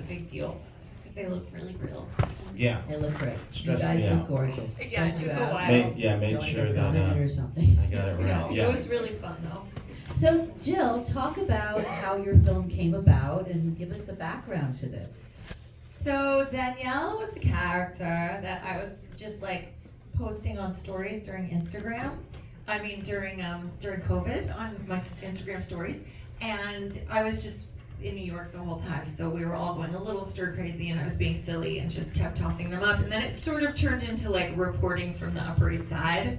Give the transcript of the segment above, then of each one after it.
a big deal because they look really real. Yeah. They look great. Stressed you guys me look out. gorgeous. Yeah, it Stressed you took a out. while. Made Don't sure get that gum in it or something. I got it right. It was really fun though. So, Jill, talk about how your film came about and give us the background to this. So Danielle was a character that I was just like posting on stories during Instagram. I mean during COVID on my Instagram stories, and I was just in New York the whole time. So we were all going a little stir crazy, and I was being silly and just kept tossing them up. And then it sort of turned into like reporting from the Upper East Side,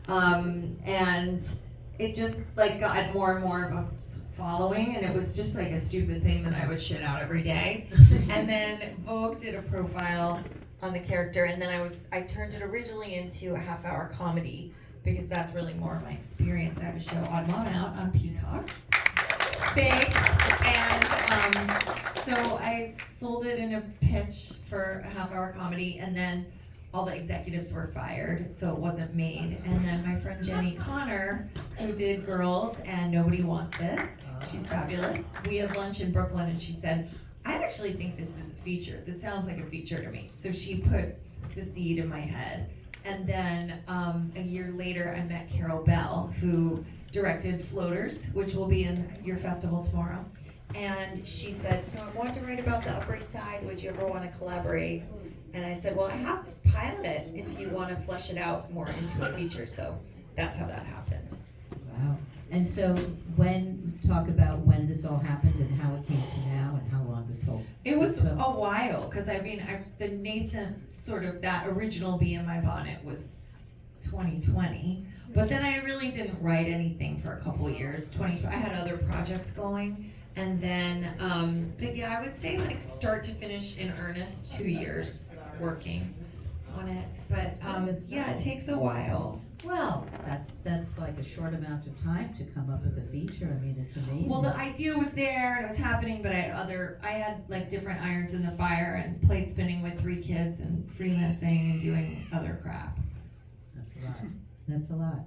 and it just like got more and more of a following, and it was just like a stupid thing that I would shit out every day. And then Vogue did a profile on the character, and then I turned it originally into a half-hour comedy because that's really more of my experience. I have a show, Odd Mom Out, on Peacock. Thanks. And so I sold it in a pitch for a half-hour comedy, and then all the executives were fired, so it wasn't made. And then my friend Jenny Connor, who did Girls and Nobody Wants This, she's fabulous. We had lunch in Brooklyn, and she said, I actually think this is a feature. This sounds like a feature to me. So she put the seed in my head. And then a year later, I met Carol Bell, who directed Floaters, which will be in your festival tomorrow. And she said, I want to write about the Upper East Side. Would you ever want to collaborate? And I said, well, I have this pilot if you want to flesh it out more into a feature. So that's how that happened. Wow. And so talk about when this all happened and how it came to now and how long this whole... It was film. a while, because I mean, the nascent sort of that original Bee in My Bonnet was 2020. But then I really didn't write anything for a couple years. I had other projects going. And then, but yeah, I would say like start to finish in earnest 2 years working on it. But yeah, it takes a while. Well, that's like a short amount of time to come up with a feature. I mean, it's amazing. Well, the idea was there and it was happening, but I had like different irons in the fire and plate spinning with 3 kids and freelancing and doing other crap. That's a lot. That's a lot.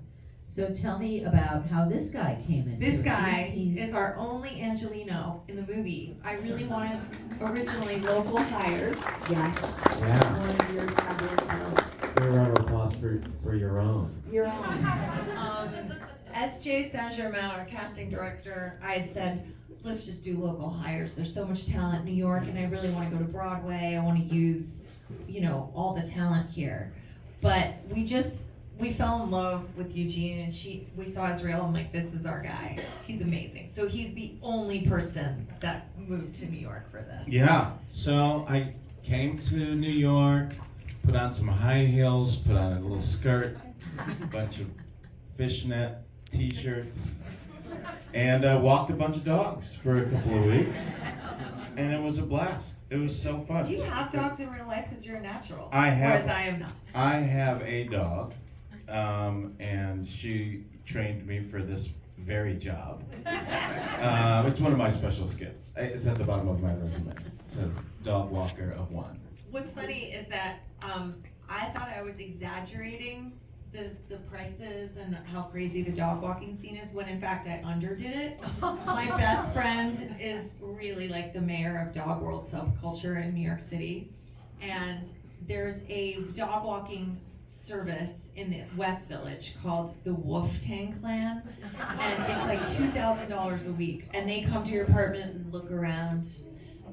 So tell me about how this guy came into This it. guy He's is our only Angelino in the movie. I really wanted originally local hires. Yes. Yeah. One of your fabulous films. Give a round of applause for your own. Your own. S.J. Saint-Germain, our casting director, I had said, let's just do local hires. There's so much talent in New York, and I really want to go to Broadway. I want to use, all the talent here. But we fell in love with Eugene, and we saw Israel. I'm like, this is our guy. He's amazing. So he's the only person that moved to New York for this. Yeah, so I came to New York, put on some high heels, put on a little skirt, a bunch of fishnet t-shirts, and walked a bunch of dogs for a couple of weeks, and it was a blast. It was so fun. Do you have dogs in real life? Because you're a natural. I have. Whereas I am not. I have a dog, and she trained me for this very job. It's one of my special skills. It's at the bottom of my resume. It says dog walker of 1. What's funny is that I thought I was exaggerating the prices and how crazy the dog walking scene is, when in fact I underdid it. My best friend is really like the mayor of dog world subculture in New York City, and there's a dog walking service in the West Village called the Wolf Tang Clan, and it's like $2,000 a week, and they come to your apartment and look around,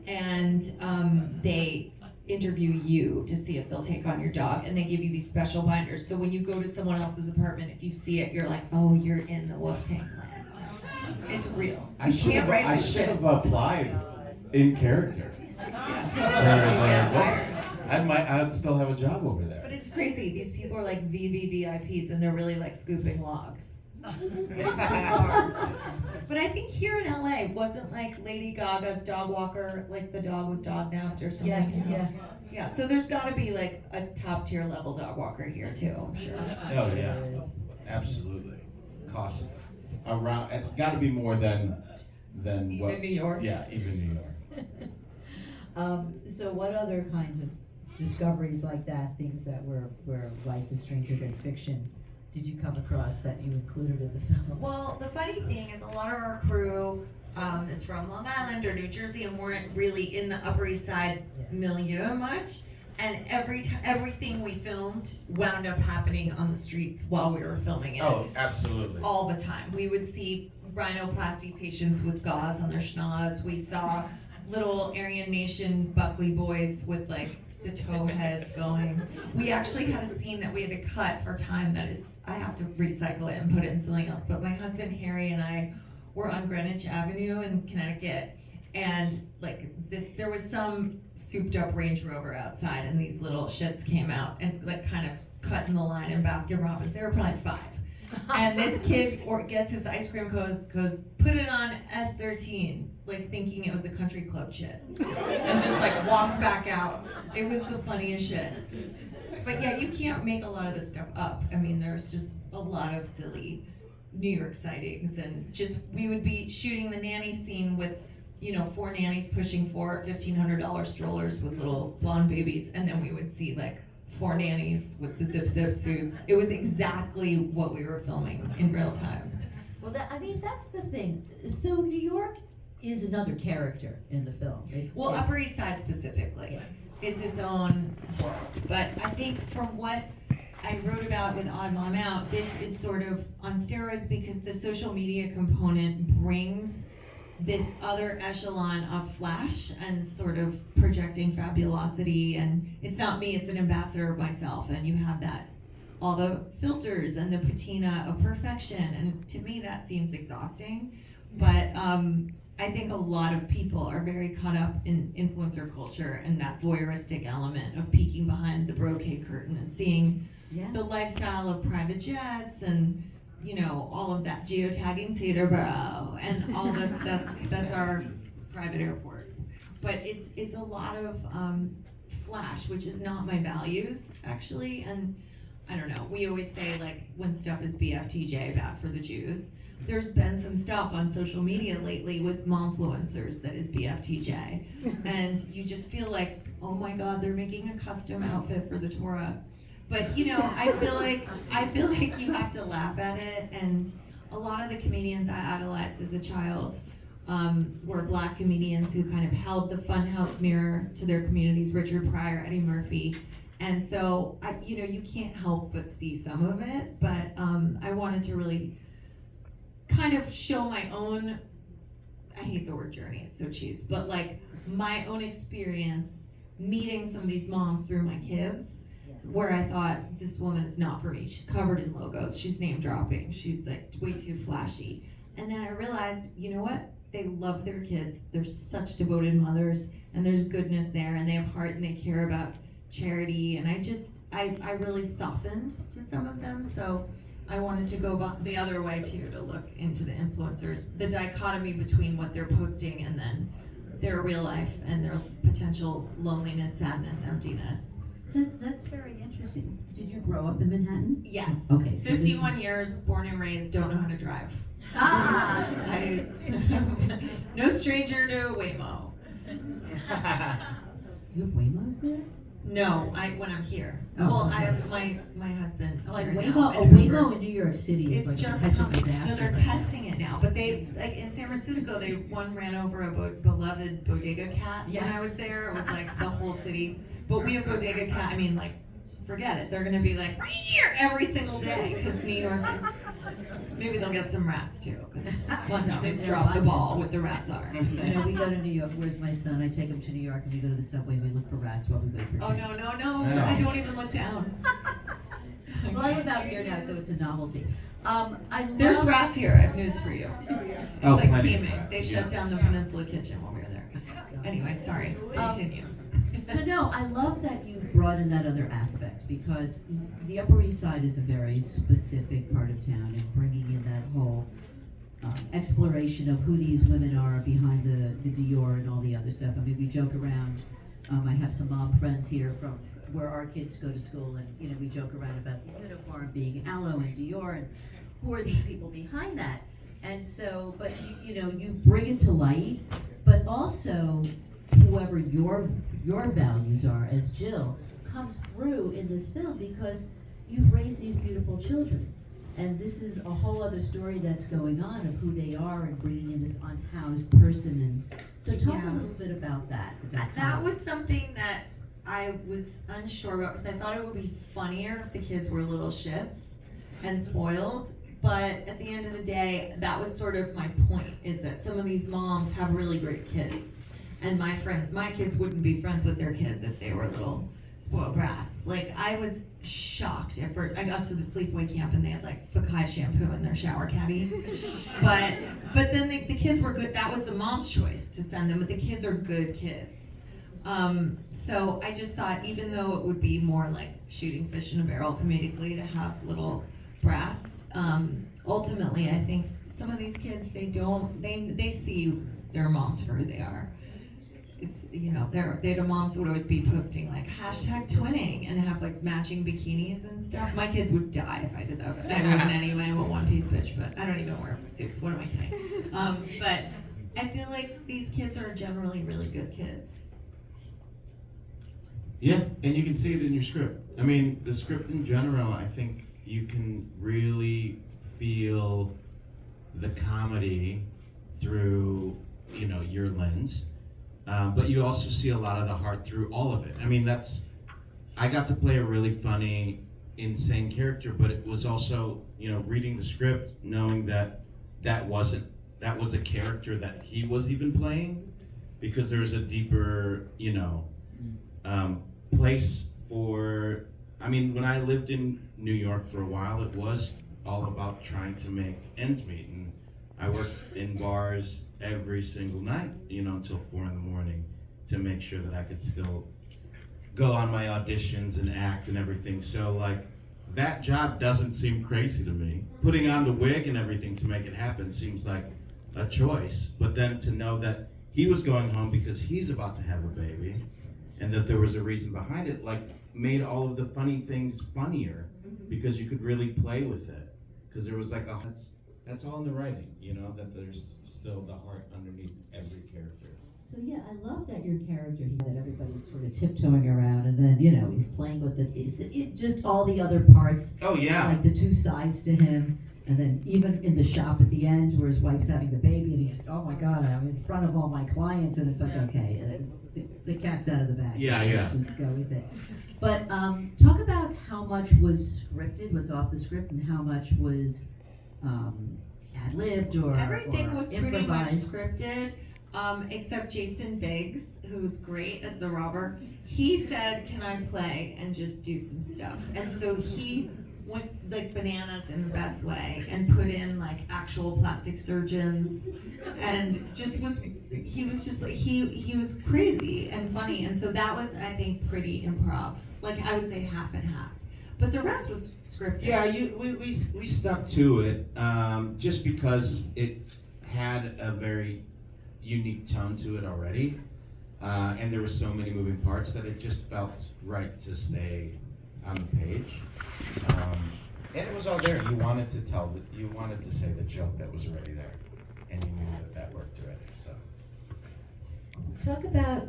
and they interview you to see if they'll take on your dog, and they give you these special binders. So when you go to someone else's apartment, if you see it, you're like, oh, you're in the Wolf Tang Clan. It's real. I should have applied in character. Yeah, totally. I'd still have a job over there. But it's crazy. These people are like VVVIPs, and they're really like scooping logs. It's bizarre. But I think here in LA, wasn't like Lady Gaga's dog walker, like the dog was dog napped or something? Yeah, so there's gotta be like a top tier level dog walker here too, I'm sure. Oh yeah, absolutely. Costs around. It's got to be more than what. Even New York. Yeah, even New York. So what other kinds of discoveries like that, things that where life is stranger than fiction, did you come across that you included in the film? Well, the funny thing is a lot of our crew is from Long Island or New Jersey and weren't really in the Upper East Side milieu much. And everything we filmed wound up happening on the streets while we were filming it. Oh, absolutely. All the time. We would see rhinoplasty patients with gauze on their schnoz. We saw little Aryan Nation Buckley boys with like the toe heads going. We actually had a scene that we had to cut for time that is, I have to recycle it and put it in something else. But my husband Harry and I were on Greenwich Avenue in Connecticut, and like there was some souped up Range Rover outside, and these little shits came out and like kind of cut in the line in Baskin Robbins. They were probably 5. And this kid gets his ice cream goes, put it on S13, like thinking it was a country club shit. And just like walks back out. It was the funniest shit. But yeah, you can't make a lot of this stuff up. I mean, there's just a lot of silly New York sightings, and just we would be shooting the nanny scene with 4 nannies pushing 4 $1,500 strollers with little blonde babies, and then we would see like 4 nannies with the zip suits. It was exactly what we were filming in real time. Well, that's the thing. So New York is another character in the film. It's Upper East Side specifically. Yeah. It's its own world. But I think from what I wrote about with Odd Mom Out, this is sort of on steroids because the social media component brings this other echelon of flash and sort of projecting fabulosity, and it's not me, it's an ambassador of myself, and you have that, all the filters and the patina of perfection, and to me that seems exhausting. But I think a lot of people are very caught up in influencer culture and that voyeuristic element of peeking behind the brocade curtain and seeing the lifestyle of private jets and all of that geotagging Teterboro and all this. That's our private airport. But it's a lot of flash, which is not my values actually. And I don't know. We always say like when stuff is BFTJ, bad for the Jews. There's been some stuff on social media lately with momfluencers that is BFTJ, and you just feel like, oh my God, they're making a custom outfit for the Torah. But I feel like you have to laugh at it, and a lot of the comedians I idolized as a child were Black comedians who kind of held the funhouse mirror to their communities. Richard Pryor, Eddie Murphy, and so you can't help but see some of it. But I wanted to really kind of show my own. I hate the word journey; it's so cheesy, but like my own experience meeting some of these moms through my kids. Where I thought, this woman is not for me. She's covered in logos. She's name dropping. She's like way too flashy. And then I realized, you know what? They love their kids. They're such devoted mothers, and there's goodness there, and they have heart, and they care about charity. And I really softened to some of them. So I wanted to go the other way too, to look into the influencers, the dichotomy between what they're posting and then their real life and their potential loneliness, sadness, emptiness. That's very interesting. Did you grow up in Manhattan? Yes. Okay. So 51 years, born and raised, don't know how to drive. No stranger to Waymo. You have Waymos there? No, when I'm here. Oh, Well, okay. I have my husband. Like here Waymo, now, a and Waymo Ubers. in New York City is It's like just a potential coming. disaster. No, they're right now. testing it now. But they, like in San Francisco, one ran over a beloved bodega cat when Yeah. I was there. It was like the whole city. But we have bodega cat. I mean, like, forget it. They're gonna be like here every single day because New York is. Maybe they'll get some rats too, because one time they dropped the ball with the rats are. We go to New York. Where's my son? I take him to New York, and we go to the subway. We look for rats while we wait for Oh trains. no! I don't even look down. Well, I live out here now, so it's a novelty. There's rats here. I have news for you. It's Oh, like plenty. teaming. They shut down the Peninsula Kitchen while we were there. Anyway, sorry. Continue. So no, I love that you brought in that other aspect, because the Upper East Side is a very specific part of town, and bringing in that whole exploration of who these women are behind the Dior and all the other stuff. I mean, we joke around. I have some mom friends here from where our kids go to school, and we joke around about the uniform being Aloe and Dior, and who are these people behind that? And so, but you bring it to light, but also whoever your values are as Jill comes through in this film, because you've raised these beautiful children, And this is a whole other story that's going on of who they are and bringing in this unhoused person. And so talk Yeah. a little bit about that. That was something that I was unsure about because I thought it would be funnier if the kids were little shits and spoiled. But at the end of the day, that was sort of my point, is that some of these moms have really great kids. And my kids wouldn't be friends with their kids if they were little spoiled brats. Like, I was shocked at first. I got to the sleepaway camp and they had like Fekkai shampoo in their shower caddy. but then the kids were good. That was the mom's choice to send them, but the kids are good kids. So I just thought, even though it would be more like shooting fish in a barrel comedically to have little brats, ultimately I think some of these kids, they see their moms for who they are. It's, their moms would always be posting like #twinning and have like matching bikinis and stuff. My kids would die if I did that, but I wouldn't anyway. I'm a one-piece bitch, but I don't even wear suits. What am I kidding? But I feel like these kids are generally really good kids. Yeah, and you can see it in your script. I mean, the script in general, I think you can really feel the comedy through, your lens. But you also see a lot of the heart through all of it. I mean, I got to play a really funny, insane character, but it was also, reading the script, knowing that was a character that he was even playing, because there's a deeper, place for, when I lived in New York for a while, it was all about trying to make ends meet. And I worked in bars every single night, until 4 a.m. to make sure that I could still go on my auditions and act and everything. So like, that job doesn't seem crazy to me. Putting on the wig and everything to make it happen seems like a choice. But then to know that he was going home because he's about to have a baby, and that there was a reason behind it, like, made all of the funny things funnier, because you could really play with it. Because there was like that's all in the writing, that there's still the heart underneath every character. So yeah, I love that your character, that everybody's sort of tiptoeing around, and then he's playing with just all the other parts. Oh yeah. Like the two sides to him, and then even in the shop at the end where his wife's having the baby, and he's, oh my God, I'm in front of all my clients, and it's like, okay, the cat's out of the bag. Yeah. Let's just go with it. But talk about how much was scripted, was off the script, and how much was ad-libbed or Everything was pretty much improvised. scripted, except Jason Biggs, who's great as the robber. He said, can I play and just do some stuff? And so he went like bananas in the best way and put in like actual plastic surgeons, and he was crazy and funny. And so that was, I think, pretty improv. Like, I would say half and half. But the rest was scripted. Yeah, we stuck to it, just because it had a very unique tone to it already, and there were so many moving parts that it just felt right to stay on the page. And it was all there. You wanted to say the joke that was already there, and you knew that worked already. So. Talk about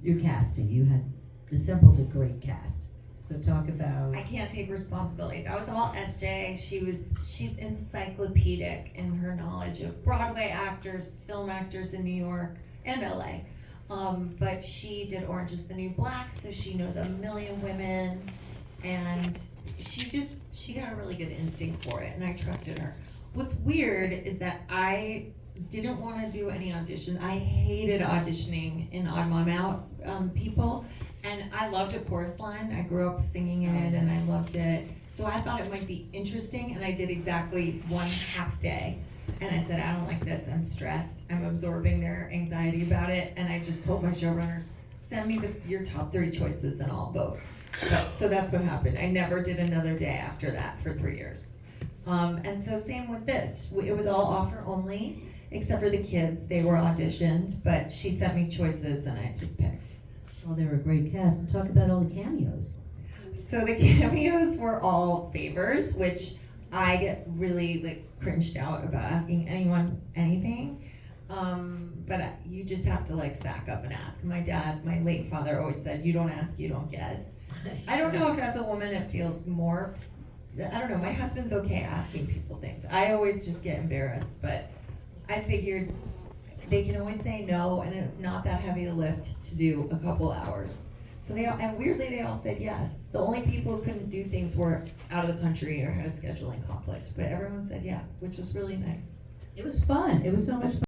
your casting. You had assembled a great cast. So talk about. I can't take responsibility. That was all SJ. She's encyclopedic in her knowledge of Broadway actors, film actors in New York and LA. But she did Orange is the New Black, so she knows a million women, and she got a really good instinct for it, and I trusted her. What's weird is that I didn't want to do any auditions. I hated auditioning in Odd Mom Out people. And I loved a chorus line. I grew up singing it, and I loved it. So I thought it might be interesting, and I did exactly 1/2 day. And I said, I don't like this. I'm stressed. I'm absorbing their anxiety about it. And I just told my showrunners, send me your top 3 choices, and I'll vote. So that's what happened. I never did another day after that for 3 years. And so same with this. It was all offer only, except for the kids. They were auditioned, but she sent me choices, and I just picked. Well, they were a great cast. And talk about all the cameos. So the cameos were all favors, which I get really cringed out about asking anyone anything. But you just have to sack up and ask. My late father always said, you don't ask, you don't get. I don't know if as a woman it feels more I don't know, my husband's okay asking people things. I always just get embarrassed, but I figured they can always say no, and it's not that heavy a lift to do a couple hours. So they all, and weirdly they all said yes. The only people who couldn't do things were out of the country or had a scheduling conflict, but everyone said yes, which was really nice. It was fun. It was so much fun.